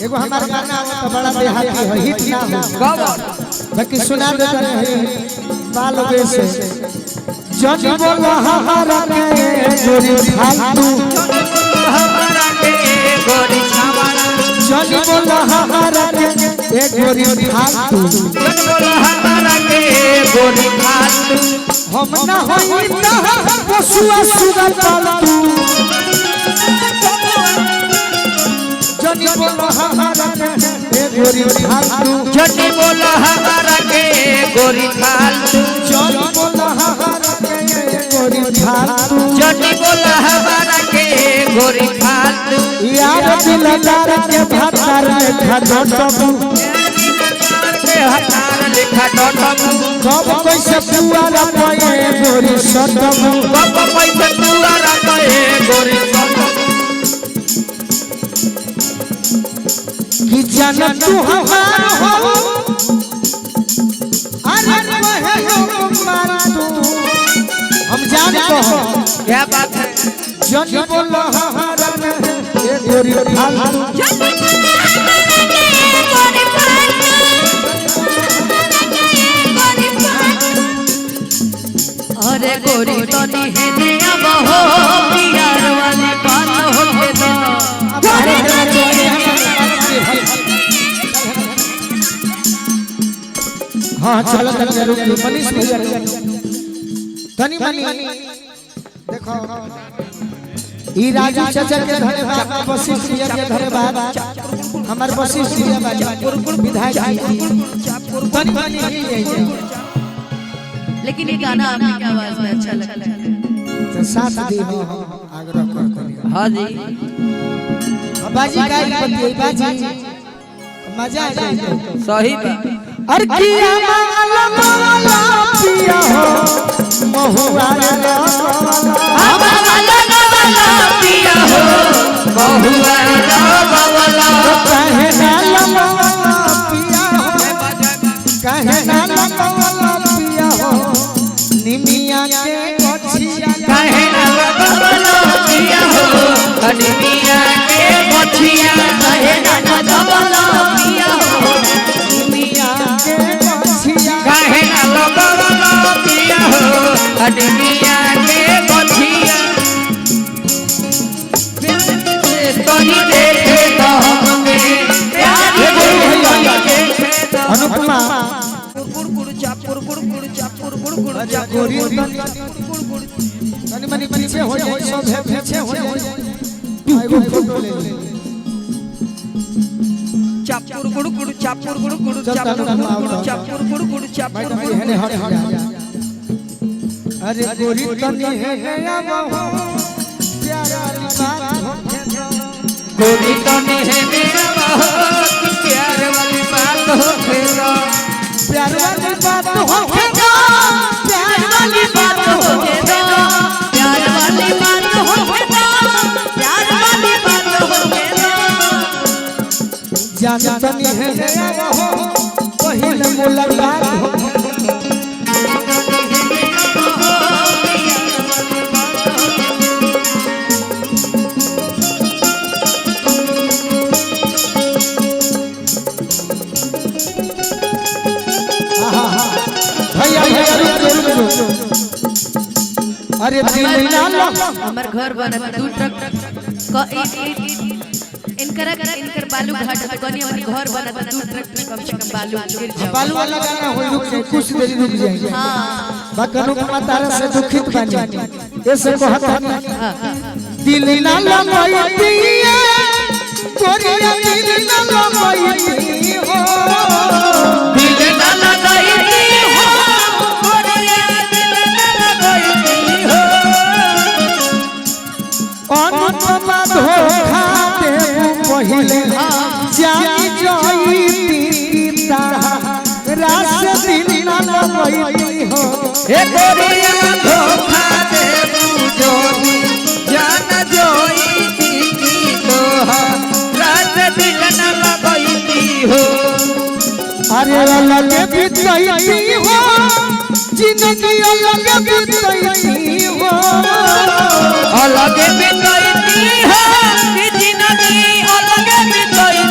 एगो हमार गाना तो बड़ा देहाती है हिट ना हो कब बाकी सुना देते हैं बाल बेसे जन बोला हमारा के गोरी फालतू हमारा के गोरी छावाड़ा जन बोला हमारा के गोरी फालतू जन बोला हमारा के गोरी फालतू हम ना होई ता पशुआ सुगर पालतू जन बोला हमारा के गोरी फालतू जन बोला हमारा के गोरी फालतू जन बोला हमारा के गोरी फालतू जन बोला हमारा के गोरी फालतू यार दिलदार के भातार लेखा डटबू के हतार लिखा डटबू कब कैसे पुआरा पाए गोरी सटबू कब कैसे पुआरा पाए गोरी सटबू कि जान तू हमार हो अरे कहे हो मार तू हम जान कहो क्या बात है जन बोला हमारा के गोरी फालतू अरे गोरी तो निहने अब हो प्यार वाली बात हो के दो हां चलो तनी रुक मनीष भैया तनी मनी देखो ई राजू चाचा के घरे बात वशिष्ठ जी के घरे बात हमर वशिष्ठ जी विधायक जी तनी मनी ही लेकिन ये गाना आपकी आवाज में अच्छा लगता है तो साथ दी हो आग्रह करते हैं हां जी बाजी गाय पति बाजी मजा आ जाए सही बात अरे किया माला माला पिया हो महुआ रे वाला पिया हो बहुआ वाला कहे ना लमाला पिया हो कहे ना लमाला पिया हो निमिया के गछिया कहे ना वाला पिया हो निमिया के गछिया कहे ना वाला पिया हो निमिया के गछिया कहे ना वाला पिया हो निमिया के गछिया तोनी देखे तो हमें प्यार अनुपमा तनी मनी पीछे हो जाए सब है पीछे हो जाए एगो फोटो ले चापुर गुड़ गुड़ चापुर गुड़ गुड़ चापुर गुड़ चापुर गुड़ गुड़ चापुर गुड़ हने हट जा अरे गोरी तनी है अब हो प्यार वाली बात हो गोरी तो है मेरा बहुत प्यार वाली बात हो फेरा प्यार वाली बात हो प्यार वाली बात हो फेरा प्यार वाली बात हो फेरा प्यार वाली बात हो फेरा जान तनी है अब हो पहिल मुलाकात हो अरे दिल ना हमर घर बनत 2 ट्रक इनकर बालू घाट पे कनी हमर घर बनत 2 ट्रक में कम से कम बालू गिर जाओ बालू वाला गाना होई रुक जाए कुछ देरी रुक जाए हां बकनो का तारा से दुखित बनी ऐसे कहता दिल ना लगई दिए तोरिया दिल ना लगई हो दिल ना लगाई दी हो तोरिया दिल ना लगाई दी हो अनुपमा धोखा दे पहिले जाई जोईती तारा रास दिल ना लगई हो हे तोरिया धोखा दे जोनी जान जोई की तो रात दिल ना लगाई दी हो अरे अलग बीतई हो जिंदगी अलग बीतई हो अलग बीतई हो जिंदगी अलग बीतई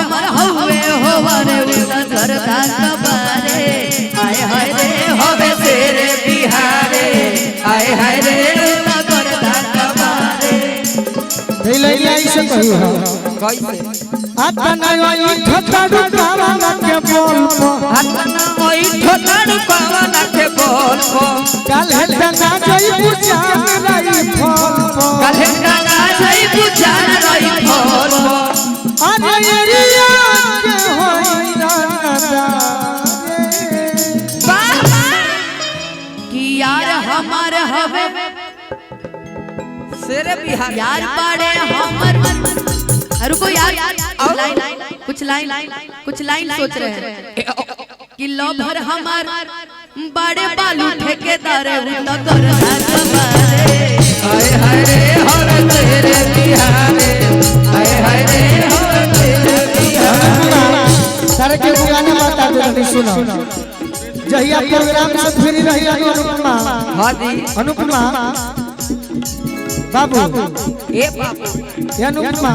हमर हवे होवरे उला झरदा कबारे आए हाय रे होवे शेरे बिहारे आए हाय रे उला झरदा कबारे दिलैया ऐसे कही हो कैसे आतना ओई ठटाडू कावाना के बोल आतना ओई ठटाडू कावाना के बोल काल हेटा ना जई बुझान रही फल काल हेटा ना जई बुझान रही फल अरे एरिया के होई राजा बाबा कि यार हमार हवे शेरे बिहार यार पाड़े हमर रुको यार कुछ लाइन सोच रहे हैं कि लवर हमार बड़े बालू ठेकेदार उला करदा कबारे हाय हाय रे हर तेरे बिहारे हाय हाय रे हर तेरे बिहारे सारे के गाना बता दे सुनो जहिया प्रोग्राम से फ्री रही अनुपमा हां जी अनुपमा बाबू ए बाबू ये अनुपमा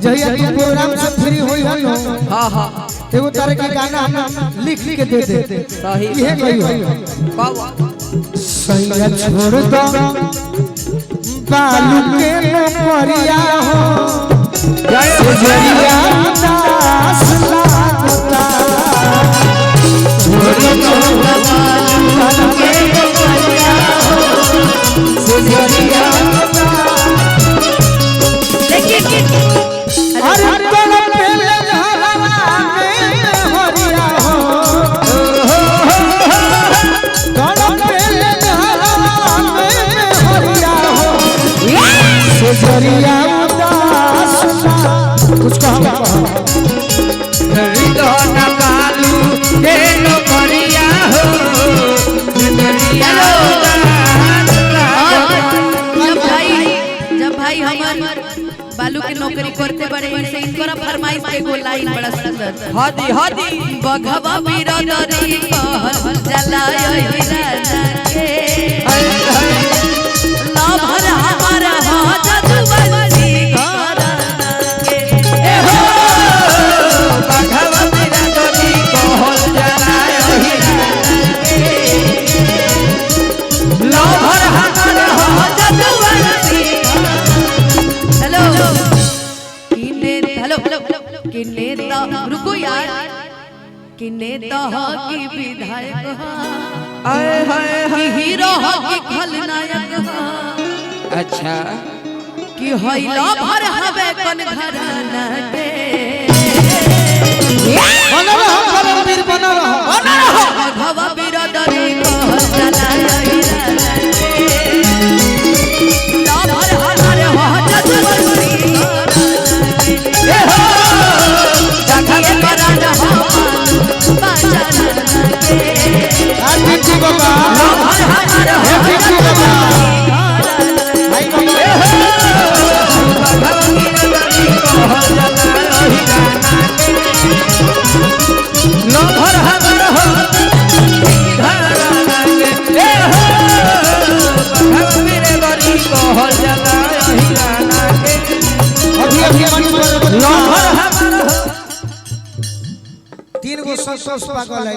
जहिया तू प्रोग्राम से फ्री होई हनो हां हां एगो तरह के गाना हम लिख के दे दे सही इहे कही हो बाबू सैया छोड़ दो बालू के परिया हो जय जरिया दास लागता छोड़ दो बालू के परिया हो जरिया अरे तोला पेले हवा में हरिया हो तोला पेले हवा में हरिया हो जरिया दास कुछ कहा हृदय ना कालू के लो करिया हो जरिया जब भाई हमर बालू के नौकरी करते बड़े से इनकरा फरमाइश के एगो लाइन बड़ा सुंदर हादी हादी बघवा बिरदरी कहल जलाय राजा के लभर हमार हो जदुवंशी घराना के ए हो बघवा बिरदरी कहल जलाय राजा के लभर हमार हो जदुवंशी हेलो किन्ने ता रुको यार किन्ने ता हो की विधायक हो आए हाय की हीरो हो की खलनायक हो अच्छा कि होइला भर हवे कन घराना के बना रहो परमवीर बना रहो भगवा बिरदरी कहल जलाय लाभर हमार हो जदुवंशी ए हो जखन कराना हो बाजाना के बिट्टू बाबा लाभर हमार हो बिट्टू बाबा भाई बाबा भगवा बिरदरी कहल जलाय लाभर हमार हो घराना के ए हो भगवा बिरदरी कहल जलाय के अभी लाभर हमार हो 3 गो 100 पागल है।